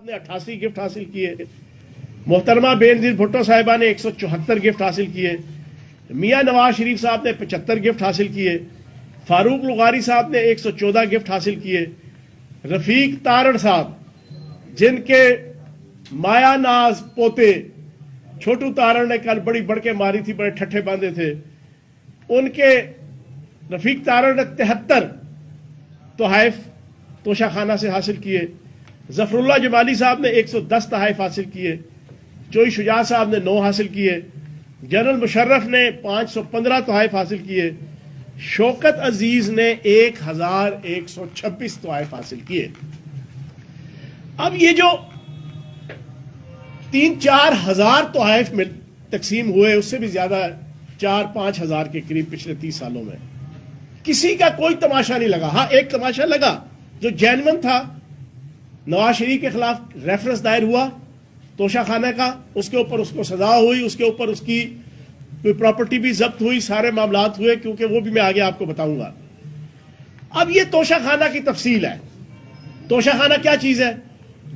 نے 88 گفٹ حاصل کیے، محترمہ بینظیر بھٹو صاحبہ نے 174 گفٹ حاصل کیے، میاں نواز شریف صاحب نے 75 گفٹ حاصل کیے، فاروق لغاری صاحب نے 114 گفٹ حاصل کیے، رفیق تارڑ صاحب جن کے مایا ناز پوتے چھوٹو تارڑ نے کل بڑی بڑھ کے ماری تھی، بڑے ٹھٹھے باندھے تھے، ان کے رفیق تارڑ نے 73 تحائف توشہ خانہ سے حاصل کیے، ظفر اللہ جمالی صاحب نے 110 تحائف حاصل کیے، چوئی شجاع صاحب نے 9 حاصل کیے، جنرل مشرف نے 515 تحائف حاصل کیے، شوکت عزیز نے 1126 تحائف حاصل کیے۔ اب یہ جو 3-4 ہزار تحائف میں تقسیم ہوئے، اس سے بھی زیادہ 4-5 ہزار کے قریب پچھلے 30 سالوں میں، کسی کا کوئی تماشا نہیں لگا۔ ہاں ایک تماشا لگا جو جینون تھا، نواز شریف کے خلاف ریفرنس دائر ہوا توشہ خانہ کا، اس کے اوپر اس کو سزا ہوئی، اس کے اوپر اس کی کوئی پراپرٹی بھی ضبط ہوئی، سارے معاملات ہوئے، کیونکہ وہ بھی میں آگے آپ کو بتاؤں گا۔ اب یہ توشہ خانہ کی تفصیل ہے۔ توشہ خانہ کیا چیز ہے؟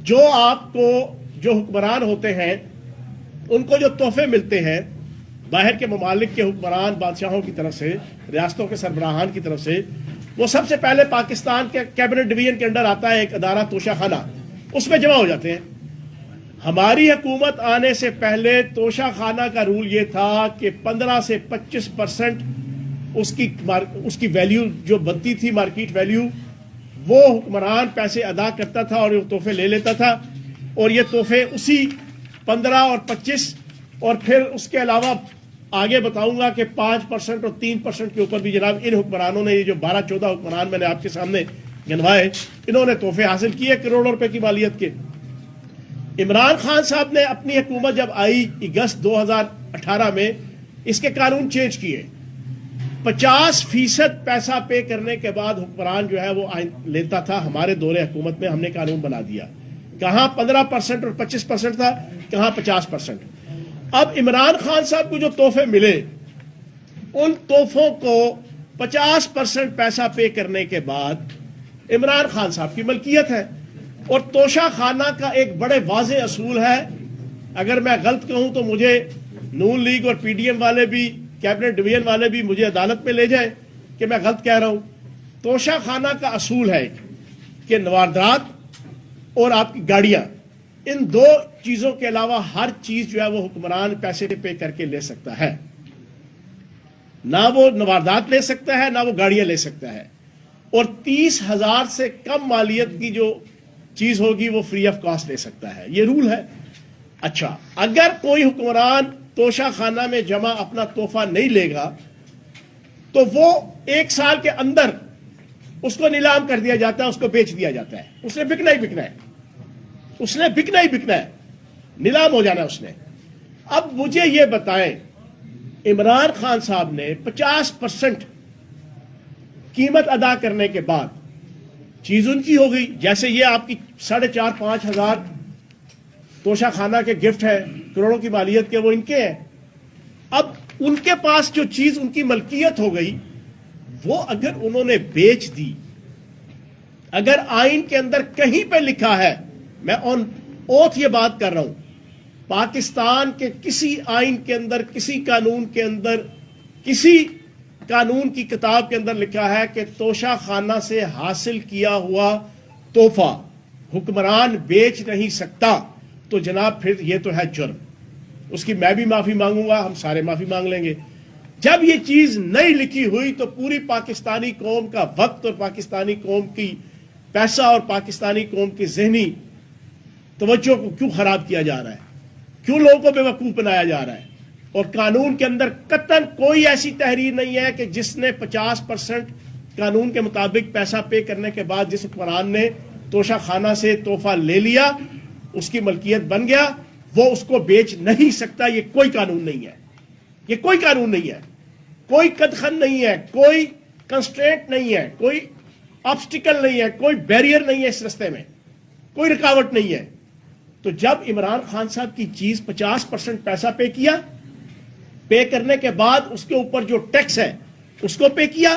جو آپ کو جو حکمران ہوتے ہیں ان کو جو تحفے ملتے ہیں باہر کے ممالک کے حکمران بادشاہوں کی طرف سے، ریاستوں کے سربراہان کی طرف سے، وہ سب سے پہلے پاکستان کے کیبنٹ ڈویژن کے انڈر آتا ہے ایک ادارہ توشہ خانہ، اس میں جمع ہو جاتے ہیں۔ ہماری حکومت آنے سے پہلے توشہ خانہ کا رول یہ تھا کہ 15 سے 25% اس کی ویلیو جو بنتی تھی، مارکیٹ ویلیو، وہ حکمران پیسے ادا کرتا تھا اور یہ تحفے لے لیتا تھا، اور یہ تحفے اسی 15 اور 25 اور پھر اس کے علاوہ آگے بتاؤں گا کہ 5% اور 3% کے اوپر بھی جناب ان حکمرانوں نے، یہ جو 12-14 حکمران میں نے آپ کے سامنے گنوائے، انہوں نے تحفے حاصل کیے کروڑوں روپے کی مالیت کے۔ عمران خان صاحب نے اپنی حکومت جب آئی اگست 2018 میں، اس کے قانون چینج کیے، 50% پیسہ پے کرنے کے بعد حکمران جو ہے وہ لیتا تھا۔ ہمارے دور حکومت میں ہم نے قانون بنا دیا، کہاں 15% اور 25% تھا، کہاں 50%۔ اب عمران خان صاحب کو جو تحفے ملے، ان تحفوں کو 50% پیسہ پے کرنے کے بعد عمران خان صاحب کی ملکیت ہے۔ اور توشہ خانہ کا ایک بڑے واضح اصول ہے، اگر میں غلط کہوں تو مجھے نون لیگ اور پی ڈی ایم والے بھی، کیبنٹ ڈویژن والے بھی مجھے عدالت میں لے جائیں کہ میں غلط کہہ رہا ہوں۔ توشہ خانہ کا اصول ہے کہ نواردات اور آپ کی گاڑیاں، ان 2 چیزوں کے علاوہ ہر چیز جو ہے وہ حکمران پیسے پے کر کے لے سکتا ہے، نہ وہ نواردات لے سکتا ہے نہ وہ گاڑیاں لے سکتا ہے، اور 30,000 سے کم مالیت کی جو چیز ہوگی وہ فری آف کاسٹ لے سکتا ہے، یہ رول ہے۔ اچھا، اگر کوئی حکمران توشہ خانہ میں جمع اپنا تحفہ نہیں لے گا تو وہ 1 سال کے اندر اس کو نیلام کر دیا جاتا ہے، اس کو بیچ دیا جاتا ہے، اس نے بکنا ہی بکنا ہے، اس نے بکنا ہی بکنا ہے، نیلام ہو جانا ہے اس نے۔ اب مجھے یہ بتائیں، عمران خان صاحب نے 50% قیمت ادا کرنے کے بعد چیز ان کی ہو گئی، جیسے یہ آپ کی 4,500-5 ہزار توشہ خانہ کے گفٹ ہے کروڑوں کی مالیت کے، وہ ان کے ہیں۔ اب ان کے پاس جو چیز ان کی ملکیت ہو گئی، وہ اگر انہوں نے بیچ دی، اگر آئین کے اندر کہیں پہ لکھا ہے، میں آن اوتھ یہ بات کر رہا ہوں، پاکستان کے کسی آئین کے اندر، کسی قانون کے اندر، کسی قانون کی کتاب کے اندر لکھا ہے کہ توشہ خانہ سے حاصل کیا ہوا تحفہ حکمران بیچ نہیں سکتا، تو جناب پھر یہ تو ہے جرم، اس کی میں بھی معافی مانگوں گا، ہم سارے معافی مانگ لیں گے۔ جب یہ چیز نہیں لکھی ہوئی تو پوری پاکستانی قوم کا وقت اور پاکستانی قوم کی پیسہ اور پاکستانی قوم کی ذہنی توجہ کو کیوں خراب کیا جا رہا ہے، کیوں لوگوں کو بے وقوف بنایا جا رہا ہے؟ اور قانون کے اندر قطعاً کوئی ایسی تحریر نہیں ہے کہ جس نے 50% قانون کے مطابق پیسہ پے کرنے کے بعد جس حکمران نے توشہ خانہ سے تحفہ لے لیا، اس کی ملکیت بن گیا، وہ اس کو بیچ نہیں سکتا۔ یہ کوئی قانون نہیں ہے، یہ کوئی قانون نہیں ہے، کوئی قدخن نہیں ہے، کوئی کنسٹرینٹ نہیں ہے، کوئی آبسٹیکل نہیں ہے، کوئی بیریئر نہیں ہے اس رستے میں، کوئی رکاوٹ نہیں ہے۔ تو جب عمران خان صاحب کی چیز 50% پیسہ پے کیا، پے کرنے کے بعد اس کے اوپر جو ٹیکس ہے اس کو پے کیا،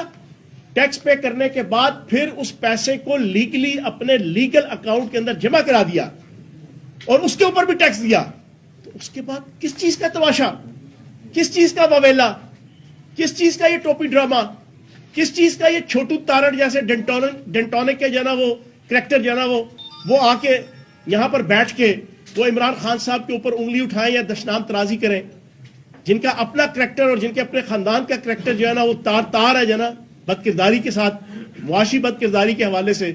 ٹیکس پے کرنے کے بعد پھر اس پیسے کو لیگلی اپنے لیگل اکاؤنٹ کے اندر جمع کرا دیا، اور اس کے اوپر بھی ٹیکس دیا، تو اس کے بعد کس چیز کا تماشا، کس چیز کا واویلا، کس چیز کا یہ ٹوپی ڈرامہ، کس چیز کا یہ چھوٹو تارڑ جیسے ڈنٹونک کے جو ہے نا وہ کریکٹر جو ہے نا وہ آ کے یہاں پر بیٹھ کے وہ عمران خان صاحب کے اوپر انگلی اٹھائیں یا دشنام ترازی کریں، جن کا اپنا کریکٹر اور جن کے اپنے خاندان کا کریکٹر جو ہے نا وہ تار ہے جو ہے نا بد کرداری کے ساتھ، معاشی بد کرداری کے حوالے سے،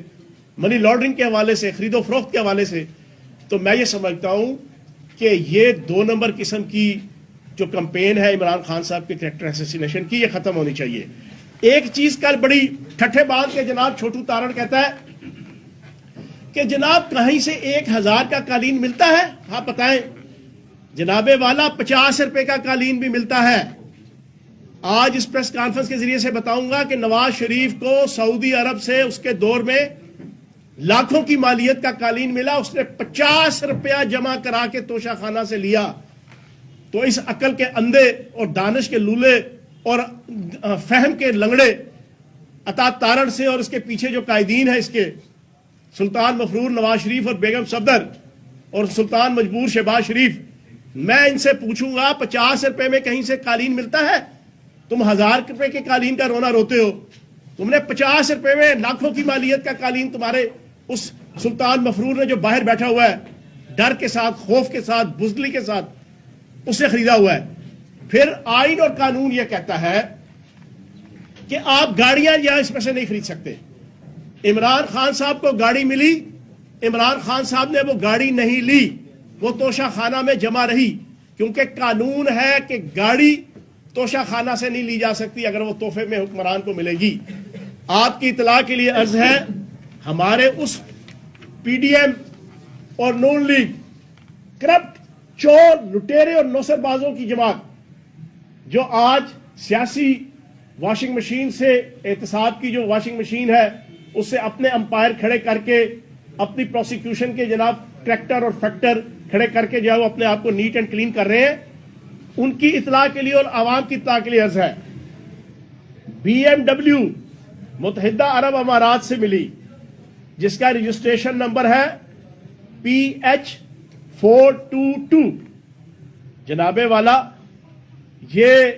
منی لانڈرنگ کے حوالے سے، خرید و فروخت کے حوالے سے. تو میں یہ سمجھتا ہوں کہ یہ 2 نمبر قسم کی جو کمپین ہے عمران خان صاحب کے کریکٹر اسیسینیشن کی، یہ ختم ہونی چاہیے. ایک چیز کل بڑی ٹھٹھے باندھ کے جناب چھوٹو تارڑ کہتا ہے کہ جناب کہیں سے 1000 کا قالین ملتا ہے. ہاں بتائیں جناب والا، 50 روپے کا قالین بھی ملتا ہے. آج اس پریس کانفرنس کے ذریعے سے بتاؤں گا کہ نواز شریف کو سعودی عرب سے اس کے دور میں لاکھوں کی مالیت کا قالین ملا، اس نے 50 روپیہ جمع کرا کے توشہ خانہ سے لیا. تو اس عقل کے اندھے اور دانش کے لولے اور فہم کے لنگڑے عطا تارڑ سے اور اس کے پیچھے جو قائدین ہیں اس کے سلطان مفرور نواز شریف اور بیگم صفدر اور سلطان مجبور شہباز شریف، میں ان سے پوچھوں گا 50 روپے میں کہیں سے قالین ملتا ہے؟ تم 1000 روپے کے قالین کا رونا روتے ہو. تم نے 50 روپے میں لاکھوں کی مالیت کا قالین تمہارے اس سلطان مفرور نے جو باہر بیٹھا ہوا ہے ڈر کے ساتھ، خوف کے ساتھ، بزدلی کے ساتھ، اس سے خریدا ہوا ہے. پھر آئین اور قانون یہ کہتا ہے کہ آپ گاڑیاں یہاں اس میں سے نہیں خرید سکتے. عمران خان صاحب کو گاڑی ملی، عمران خان صاحب نے وہ گاڑی نہیں لی، وہ توشہ خانہ میں جمع رہی، کیونکہ قانون ہے کہ گاڑی توشہ خانہ سے نہیں لی جا سکتی اگر وہ تحفے میں حکمران کو ملے گی. آپ کی اطلاع کے لیے عرض ہے، ہمارے اس پی ڈی ایم اور نون لیگ کرپٹ، چور، لٹیرے اور نوسر بازوں کی جماعت جو آج سیاسی واشنگ مشین سے، احتساب کی جو واشنگ مشین ہے اس سے اپنے امپائر کھڑے کر کے، اپنی پروسیکیوشن کے جناب کریکٹر اور فیکٹر کھڑے کر کے جو ہے وہ اپنے آپ کو نیٹ اینڈ کلین کر رہے ہیں، ان کی اطلاع کے لیے اور عوام کی اطلاع کے لیے عرض ہے، BMW متحدہ عرب امارات سے ملی، جس کا رجسٹریشن نمبر ہے PH422. جناب والا، یہ